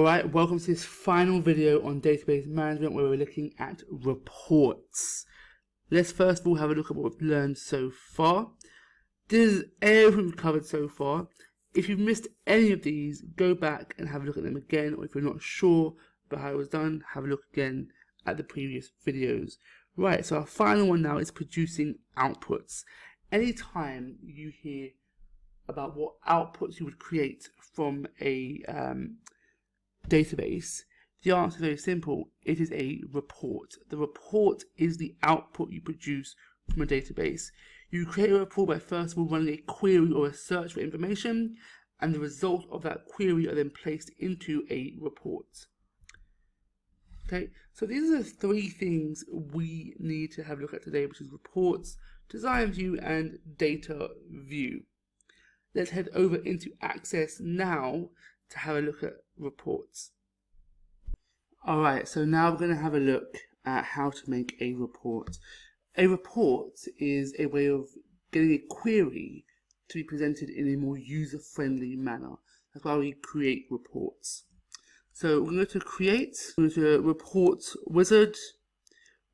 Alright, welcome to this final video on database management where we're looking at reports. Let's first of all have a look at what we've learned so far. This is everything we've covered so far. If you've missed any of these, go back and have a look at them again, or if you're not sure about how it was done, have a look again at the previous videos. Right, so our final one now is producing outputs. Anytime you hear about what outputs you would create from a database, the answer is very simple. It is a report. The report is the output you produce from a database. You create a report by first of all running a query or a search for information, and the result of that query are then placed into a report. Okay, so these are the three things we need to have a look at today, which is reports, design view, and data view. Let's head over into Access now to have a look at reports. Alright, so now we're going to have a look at how to make a report. A report is a way of getting a query to be presented in a more user-friendly manner. That's why we create reports. So we're going to create, we're going to report wizard,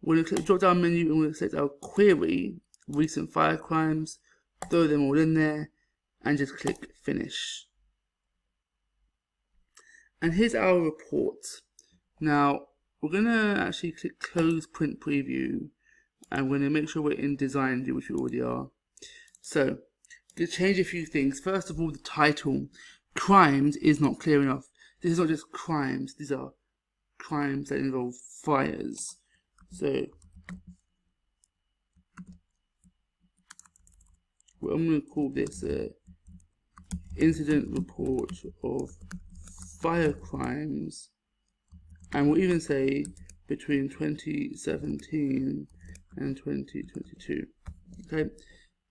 we're going to click the drop down menu and we're going to select our query, recent fire crimes, throw them all in there, and just click finish. And here's our report. Now we're going to actually click close print preview, and we're going to make sure we're in design view, which we already are. So to change a few things. First of all, the title, crimes, is not clear enough. This is not just crimes, these are crimes that involve fires. So well, I'm going to call this incident report of fire crimes, and we'll even say between 2017 and 2022. Okay,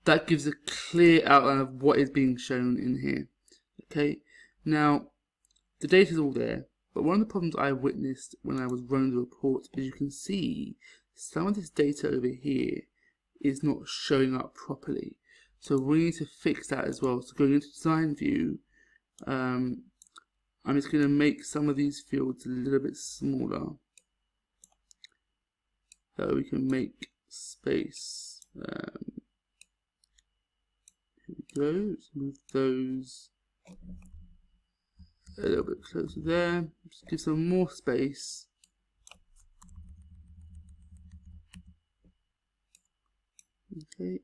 that gives a clear outline of what is being shown in here. Okay, now the data is all there, but one of the problems I witnessed when I was running the report is you can see some of this data over here is not showing up properly. So we need to fix that as well. So going into design view, I'm just going to make some of these fields a little bit smaller so we can make space. Here we go. Let's move those a little bit closer there. Just give some more space. Okay.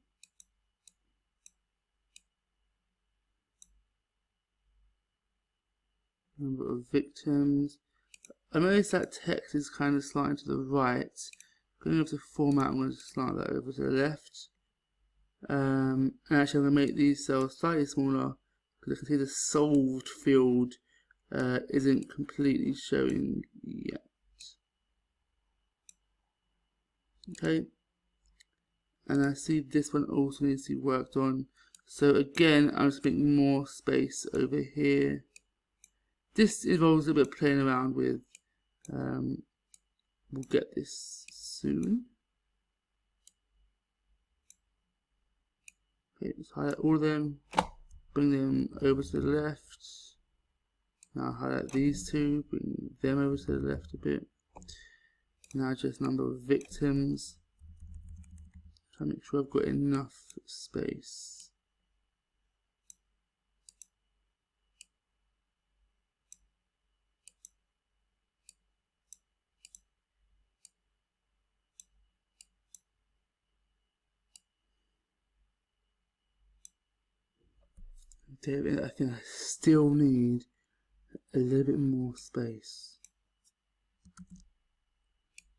Number of victims. I notice that text is kind of sliding to the right. Going over to format, I'm going to slide that over to the left. And actually I'm going to make these cells slightly smaller because I can see the solved field isn't completely showing yet. Okay. And I see this one also needs to be worked on. So again, I'm just making more space over here. This involves a bit of playing around with. We'll get this soon. Okay, let's highlight all of them, bring them over to the left. Now highlight these two, bring them over to the left a bit. Now just number of victims. Try to make sure I've got enough space. I think I still need a little bit more space.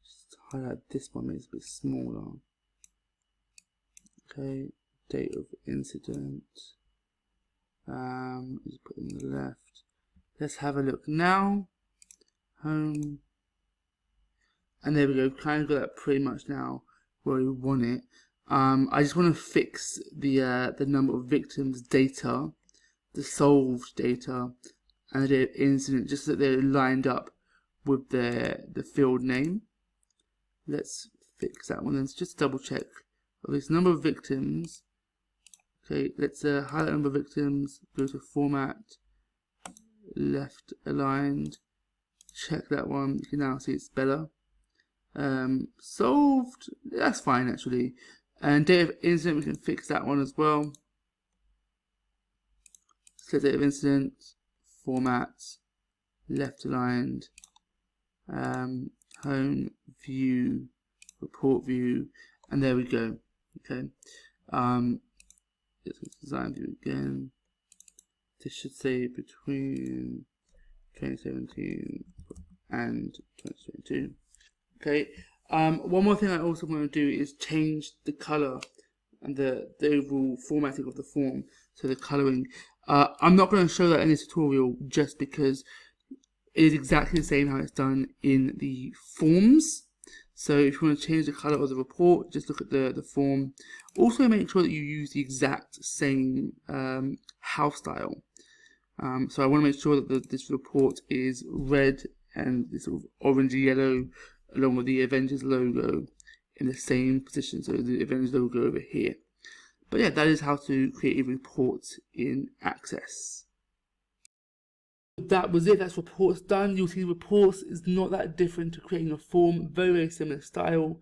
Just highlight this one, make it a bit smaller. Okay, date of incident. Just put it in the left. Let's have a look now. Home. And there we go, kind of got that pretty much now where we want it. I just want to fix the number of victims data, the solved data, and the date of incident, just so that they're lined up with the field name. Let's fix that one. Let's just double check. This number of victims. Okay, let's highlight number of victims. Go to format, left aligned, check that one. You can now see it's better. Solved, that's fine actually. And date of incident, we can fix that one as well. Select date of incident, format, left aligned, home, view, report view, and there we go. Okay. Let's design view again. This should say between 2017 and 2022. Okay. One more thing I also want to do is change the color and the overall formatting of the form. So the coloring. I'm not going to show that in this tutorial just because it is exactly the same how it's done in the forms. So if you want to change the color of the report, just look at the form. Also make sure that you use the exact same house style. So I want to make sure that this report is red and this sort of orange yellow along with the Avengers logo in the same position. So the Avengers logo over here. But yeah, that is how to create a report in Access. That was it. That's reports done. You'll see reports is not that different to creating a form. Very, very similar style.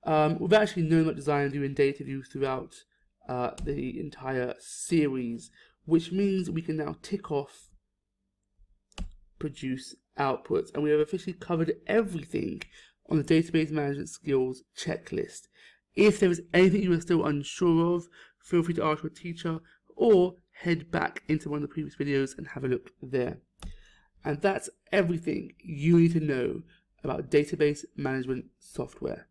We've actually known about design doing data views throughout the entire series, which means we can now tick off produce outputs, and we have officially covered everything on the database management skills checklist. If there is anything you are still unsure of, feel free to ask your teacher or head back into one of the previous videos and have a look there. And that's everything you need to know about database management software.